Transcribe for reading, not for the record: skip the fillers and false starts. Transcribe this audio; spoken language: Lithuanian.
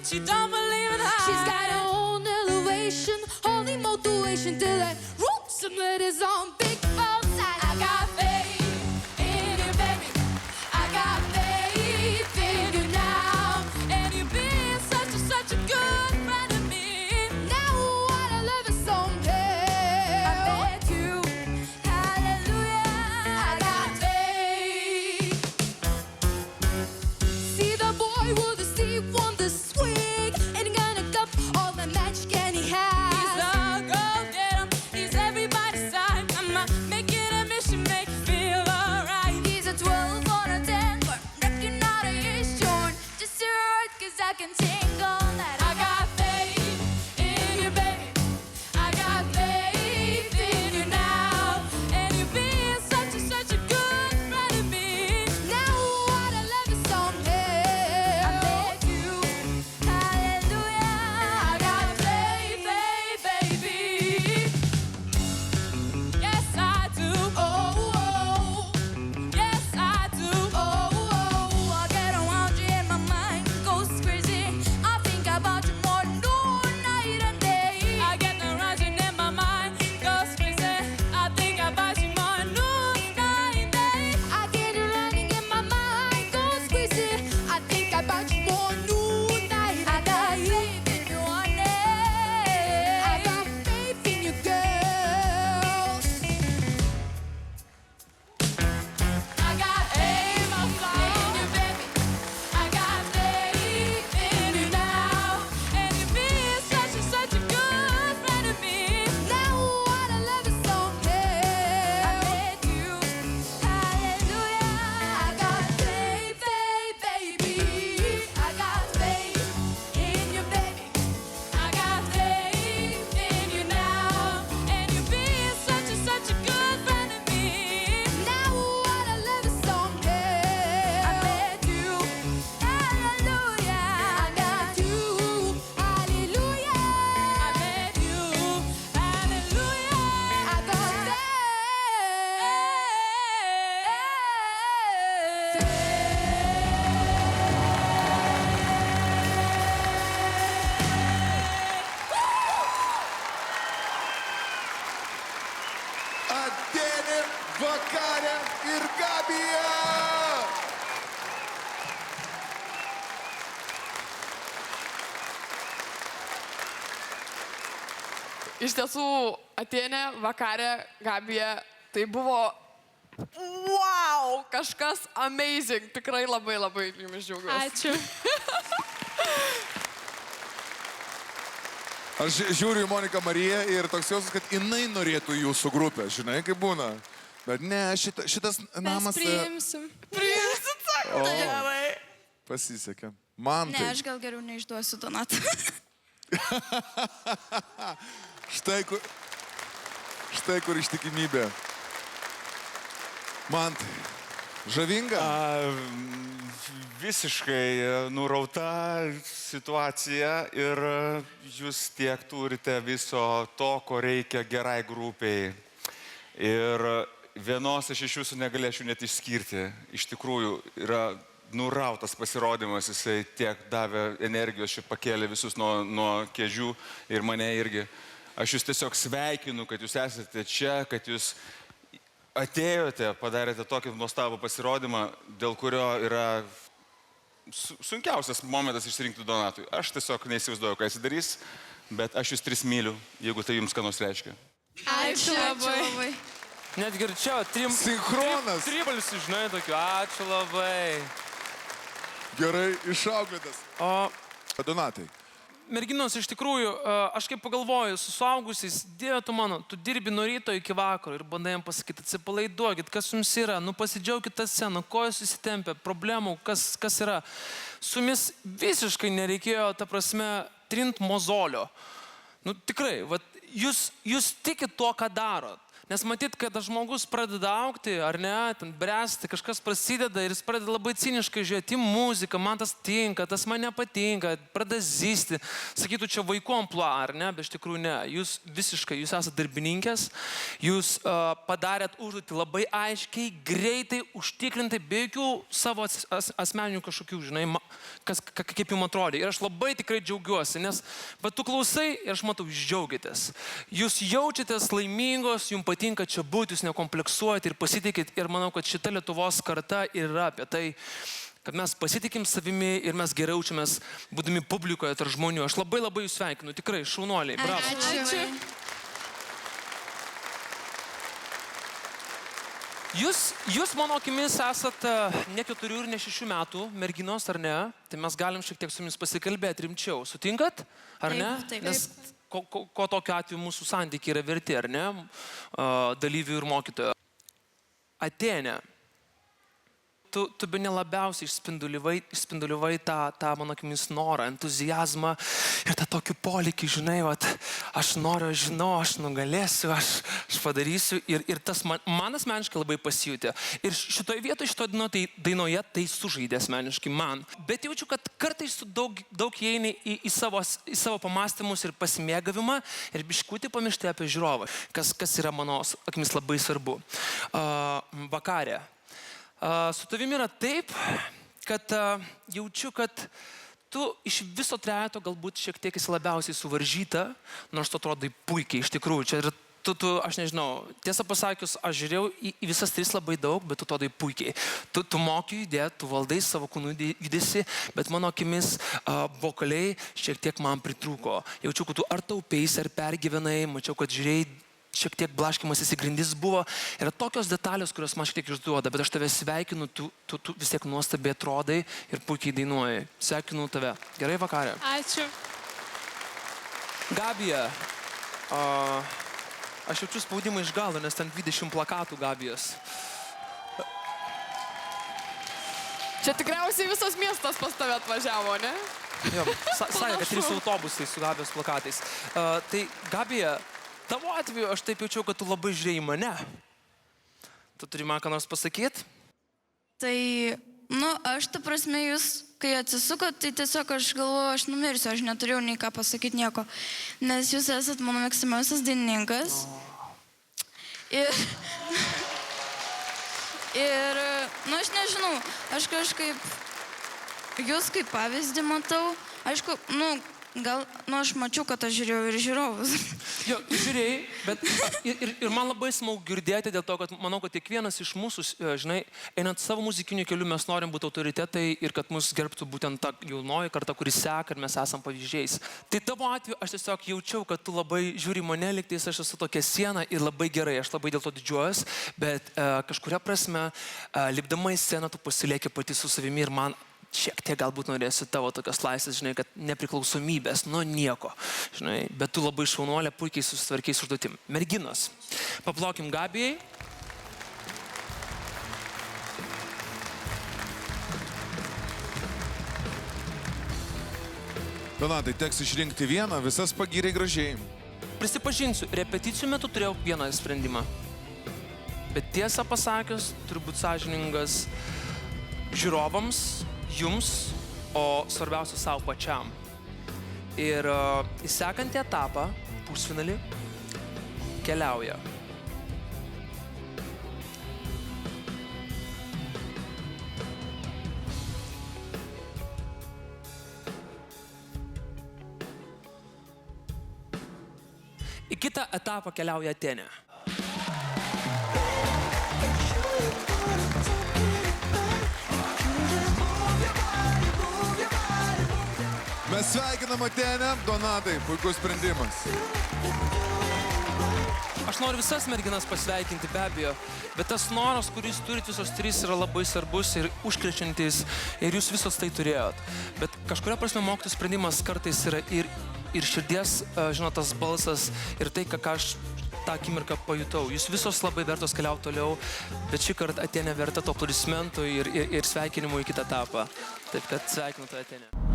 she don't believe in her. She's got her own elevation, holy motivation to let roots and let his own big outside. I got faith in you, baby. I got faith in you now. And you've been such a good friend to me. Now what I love is someday. I met you, hallelujah. I got faith. See the boy with the Steve Wonder swing, and he gonna cup all the magic and he has. He's the go-getter, he's everybody's side. I'ma make it a mission, make you feel alright. He's a 12 or a 10, but reckon out of his joint. Just right, 'cause I can sing all night. I got faith in you, baby. I got faith in you now. And you've been such a good friend to me. Now what I love is someday. I met you, hallelujah. I got faith, baby. Yes, I do. Oh, oh, Yes, I do. oh, oh. I get around you and my mind goes crazy. I think about you more night and day. I get around you and my mind goes crazy. I think about you more night and day. I get it running in my mind, goes crazy. I think about you more noon, night, I and got day. faith in you, honey. I got faith in you, girls. I got aim on fire in you, baby. I got faith in you now. And you've been such a good friend to me. Now what I love is someday. I met you, hallelujah. I got faith, baby. I got faith in you, baby. I got faith in you now. And you've been such a good friend to me. Now what I love is someday. I met you, hallelujah. I got you, hallelujah. I met you, hallelujah. I got Adelė, Vakarė ir Gabija. Iš tiesų, Atėnė, Vakarė, Gabija, tai buvo wow, kažkas amazing. Tikrai labai jumis džiaugiuosi. Ačiū. Aš žiūriu į Moniką Mariją ir toks jausmas, kad jinai norėtų jūsų grupę, žinai, kaip būna. Bet ne, šitas namas Priimsim. Priimsit, sako, O. gerai. pasisekė. Man Ne, tai. aš gal geriau neišduosiu Donatą. Štai kur ištikimybė. Man tai. Žavinga? Visiškai nurauta situacija ir jūs tiek turite viso to, ko reikia gerai grupiai. Ir vienos iš jūsų negalėčiau net išskirti. Iš tikrųjų yra nurautas pasirodymas, jisai tiek davė energijos, čia pakėlė visus nuo kėdžių ir mane irgi. Aš jūs tiesiog sveikinu, kad jūs esate čia, kad jūs atėjote, padarėte tokį nuostabų pasirodymą, dėl kurio yra sunkiausias momentas išsirinkti Donatui. Aš tiesiog neįsivaizduoju, ką jis darys, bet aš jūs tris myliu, jeigu tai jums ką nors reiškia. Ačiū labai. Net girčiau, Sinchronas. tribalsių, žinai, tokių, ačiū labai. Gerai išauklėtas. O Donatai. merginos, iš tikrųjų, aš kaip pagalvoju, su suaugusiais, Dieve tu mano, tu dirbi nuo ryto iki vakaro ir bandai jam pasakyti, atsipalaiduokit, kas jums yra, nu pasidžiaukit tą sceną, ko jūs įsitempia, problemų, kas yra. Su jumis visiškai nereikėjo, ta prasme, trint mozolio. Nu tikrai, vat, jūs tikit tuo, ką darot. Nes matyt, kada žmogus pradeda augti, ar ne, ten bręsti, kažkas prasideda ir jis pradeda labai ciniškai žiūrėti į muziką, man tas tinka, tas man nepatinka, pradeda zysti. Sakytų, čia vaikų amplua, ar ne, bet iš tikrųjų ne. Jūs visiškai, jūs esate darbininkės, jūs padarėt užduotį labai aiškiai, greitai, užtikrintai, be jokių savo asmeninių kažkokių, žinai, kaip jums atrodė. Ir aš labai tikrai džiaugiuosi, nes tu klausai ir aš matau, jūs džiaugiatės. Jūs jaučiatės laimingos, jums patinka čia būti, jūs nekompleksuojate ir pasitikit. Ir manau, kad šita Lietuvos karta yra apie tai, kad mes pasitikim savimi ir mes geriau jaučiamės būdami publikoje tarp žmonių. Aš labai labai jūs sveikinu, tikrai šaunuoliai. Bravo. Ačiū. Jūs mano akimis esat ne 4 ir ne 6 metų merginos, ar ne? Tai mes galim šiek tiek su jumis pasikalbėti rimčiau. Sutinkat? Ar ne? Taip. Nes ko tokiu atveju mūsų santykiai yra verti, ar ne? Dalyvių ir mokytojo. Atėnė. Tu bene labiausiai išspinduliavai tą mano akimis norą, entuziazmą ir tą tokį polikį, žinai, aš noriu, aš žinau, aš nugalėsiu, aš padarysiu ir tas man asmeniškai labai pasijutė. Ir šitoje vietoje, šitoje dainoje tai sužaidė asmeniškai man. Bet jaučiu, kad kartais tu daug įeini į savo pamastymus ir pasimėgavimą ir biškutį pamiršti apie žiūrovą, kas yra mano akimis labai svarbu. Vakarė. Su tavimi yra taip, kad jaučiu, kad tu iš viso trejeto galbūt šiek tiek esi labiausiai suvaržyta, nors tu atrodai puikiai, iš tikrųjų. Čia ir aš nežinau, tiesą pasakius, aš žiūrėjau į visas 3 labai daug, bet tu atrodai puikiai. Tu moki judėti, tu valdai savo kūnų judesi, bet mano akimis vokaliai šiek tiek man pritrūko. Jaučiu, kad tu ar taupeisi, ar pergyvenai, mačiau, kad žiūrėjai, šiek tiek blaškimas įsigrindis buvo. Yra tokios detalės, kurios man šiek tiek išduoda, bet aš tave sveikinu, tu vis tiek nuostabiai atrodai ir puikiai dainuoji. Sveikinu tave. Gerai, Vakarė. Ačiū. Gabija. Aš jaučiu spaudimą iš galo, nes ten 20 plakatų Gabijos. Čia tikriausiai visas miestas pas tave atvažiavo, ne? Jo, sakė, kad 3 autobusai su Gabijos plakatais. Tai Gabija, tavo atveju aš taip jaučiau, kad tu labai žiūrėjai mane. Tu turi man ką nors pasakyti? Tai, aš ta prasme, jūs, kai atsisukot, tai tiesiog aš galvoju, aš numirsiu, aš neturėjau nei ką pasakyti nieko. Nes jūs esat mano mėgstamiausias dainininkas. Ir, aš nežinau, aš kažkaip, jūs kaip pavyzdį matau, aišku, gal, aš mačiau, kad aš žiūrėjau ir žiūrovus. Jo, žiūrėjai, bet ir man labai smagu girdėti dėl to, kad manau, kad kiekvienas iš mūsų, žinai, einant savo muzikiniu keliu, mes norim būti autoritetai ir kad mus gerbtų būtent ta jaunoji karta, kuris seka ir mes esam pavyzdžiais. Tai tavo atveju aš tiesiog jaučiau, kad tu labai žiūri mane, lygtais aš esu tokia siena ir labai gerai, aš labai dėl to didžiuojas, bet kažkuria prasme, lipdama į sceną, tu pasilieki pati su savimi ir man šiek tiek galbūt norėsiu tavo tokios laisvės, žinai, kad nepriklausomybės, nuo nieko, žinai, bet tu labai šaunuolė, puikiai susitvarkiai su užduotim. Merginos, paplokim Gabijai. Donatai, teks išrinkti vieną, visas pagyrė gražiai. Prisipažinsiu, repeticijų metu turėjau vieną sprendimą. Bet tiesą pasakius, turiu būti sąžiningas žiūrovams, jums, o svarbiausia savo pačiam. Ir į sekantį etapą, pusfinalį, keliauja į kitą etapą keliauja Atėnė. Mes sveikinam Atėnę, Donatai, puikus sprendimas. Aš noriu visas merginas pasveikinti, be abejo, bet tas noras, kuris turit visos 3, yra labai svarbus ir užkrečiantis, ir jūs visos tai turėjot. Bet kažkuria prasme mokytojų sprendimas kartais yra ir širdies, žinot, tas balsas, ir tai, ką aš tą akimirką pajutau. Jūs visos labai vertos keliauti toliau, bet šį kartą Atėnė verta to aplodismentų ir sveikinimų į kitą etapą. Taip kad sveikinu tą Atėnę.